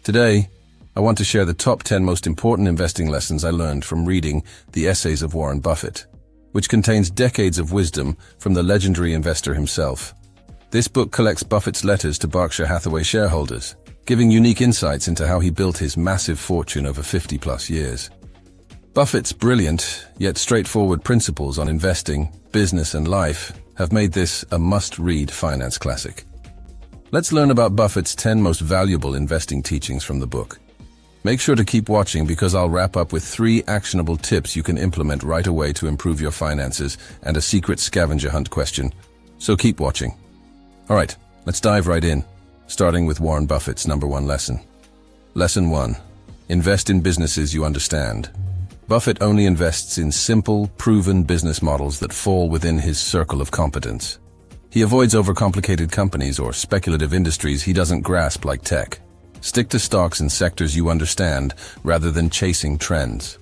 Today, I want to share the top 10 most important investing lessons I learned from reading the Essays of Warren Buffett, which contains decades of wisdom from the legendary investor himself. This book collects Buffett's letters to Berkshire Hathaway shareholders, giving unique insights into how he built his massive fortune over 50-plus years. Buffett's brilliant, yet straightforward principles on investing, business, and life have made this a must-read finance classic. Let's learn about Buffett's 10 most valuable investing teachings from the book. Make sure to keep watching because I'll wrap up with 3 actionable tips you can implement right away to improve your finances and a secret scavenger hunt question. So keep watching. All right, let's dive right in, starting with Warren Buffett's #1 lesson. Lesson 1. Invest in businesses you understand. Buffett only invests in simple, proven business models that fall within his circle of competence. He avoids overcomplicated companies or speculative industries he doesn't grasp like tech. Stick to stocks and sectors you understand rather than chasing trends.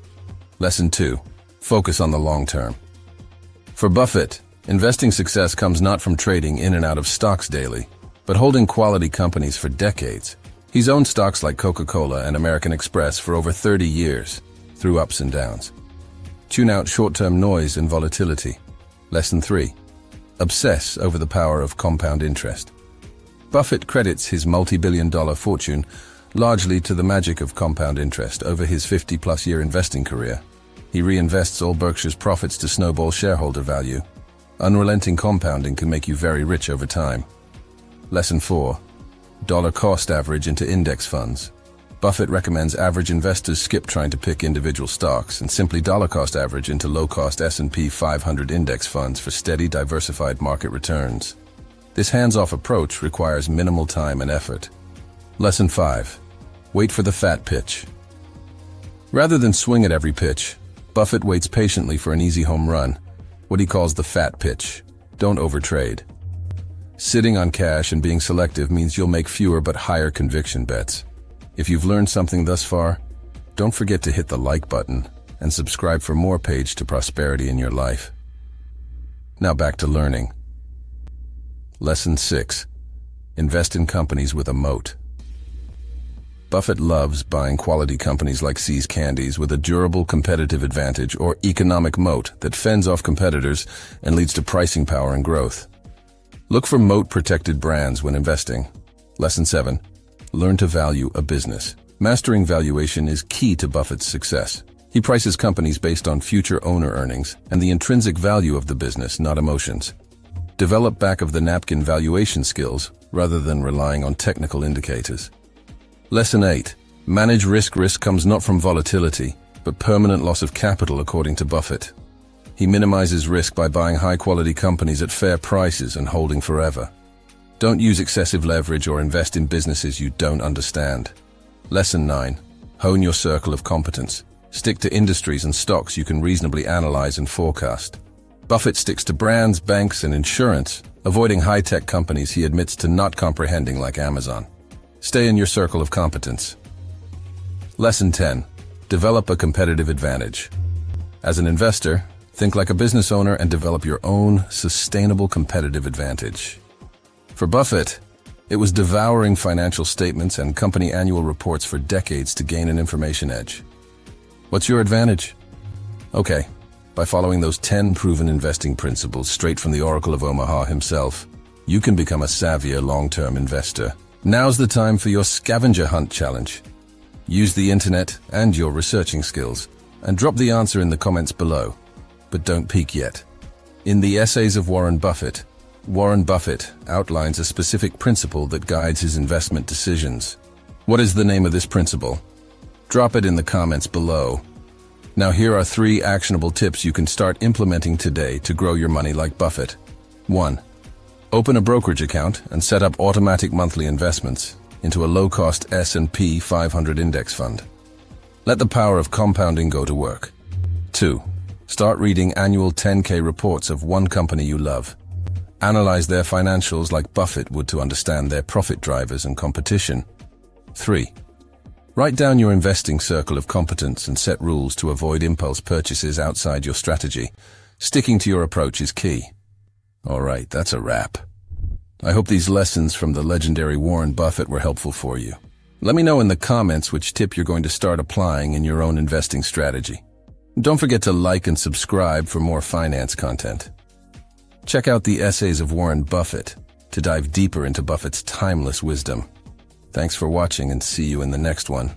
Lesson 2. Focus on the long term. For Buffett, investing success comes not from trading in and out of stocks daily, but holding quality companies for decades. He's owned stocks like Coca-Cola and American Express for over 30 years, through ups and downs. Tune out short-term noise and volatility. Lesson 3. Obsess over the power of compound interest. Buffett credits his multi-billion-dollar fortune largely to the magic of compound interest over his 50-plus year investing career. He reinvests all Berkshire's profits to snowball shareholder value. Unrelenting compounding can make you very rich over time. Lesson 4. Dollar cost average into index funds. Buffett recommends average investors skip trying to pick individual stocks and simply dollar cost average into low-cost S&P 500 index funds for steady, diversified market returns. This hands-off approach requires minimal time and effort. Lesson 5. Wait for the fat pitch. Rather than swing at every pitch, Buffett waits patiently for an easy home run, what he calls the fat pitch. Don't overtrade. Sitting on cash and being selective means you'll make fewer but higher conviction bets. If you've learned something thus far, don't forget to hit the like button and subscribe for more Page to Prosperity in your life. Now back to learning. Lesson 6. Invest in companies with a moat. Buffett loves buying quality companies like See's Candies with a durable competitive advantage or economic moat that fends off competitors and leads to pricing power and growth. Look for moat-protected brands when investing. Lesson 7. Learn to value a business. Mastering valuation is key to Buffett's success. He prices companies based on future owner earnings and the intrinsic value of the business, not emotions. Develop back-of-the-napkin valuation skills rather than relying on technical indicators. Lesson 8. Manage risk. Risk comes not from volatility, but permanent loss of capital, according to Buffett. He minimizes risk by buying high-quality companies at fair prices and holding forever. Don't use excessive leverage or invest in businesses you don't understand. Lesson 9. Hone your circle of competence. Stick to industries and stocks you can reasonably analyze and forecast. Buffett sticks to brands, banks, and insurance, avoiding high-tech companies he admits to not comprehending like Amazon. Stay in your circle of competence. Lesson 10. Develop a competitive advantage. As an investor, think like a business owner and develop your own sustainable competitive advantage. For Buffett, it was devouring financial statements and company annual reports for decades to gain an information edge. What's your advantage? Okay, by following those 10 proven investing principles straight from the Oracle of Omaha himself, you can become a savvier long-term investor. Now's the time for your scavenger hunt challenge. Use the internet and your researching skills and drop the answer in the comments below. But don't peek yet. In the Essays of Warren Buffett outlines a specific principle that guides his investment decisions. What is the name of this principle? Drop it in the comments below. Now here are 3 actionable tips you can start implementing today to grow your money like Buffett. 1. Open a brokerage account and set up automatic monthly investments into a low-cost S&P 500 index fund. Let the power of compounding go to work. 2. Start reading annual 10K reports of one company you love. Analyze their financials like Buffett would to understand their profit drivers and competition. 3. Write down your investing circle of competence and set rules to avoid impulse purchases outside your strategy. Sticking to your approach is key. All right, that's a wrap. I hope these lessons from the legendary Warren Buffett were helpful for you. Let me know in the comments which tip you're going to start applying in your own investing strategy. Don't forget to like and subscribe for more finance content. Check out the Essays of Warren Buffett to dive deeper into Buffett's timeless wisdom. Thanks for watching and see you in the next one.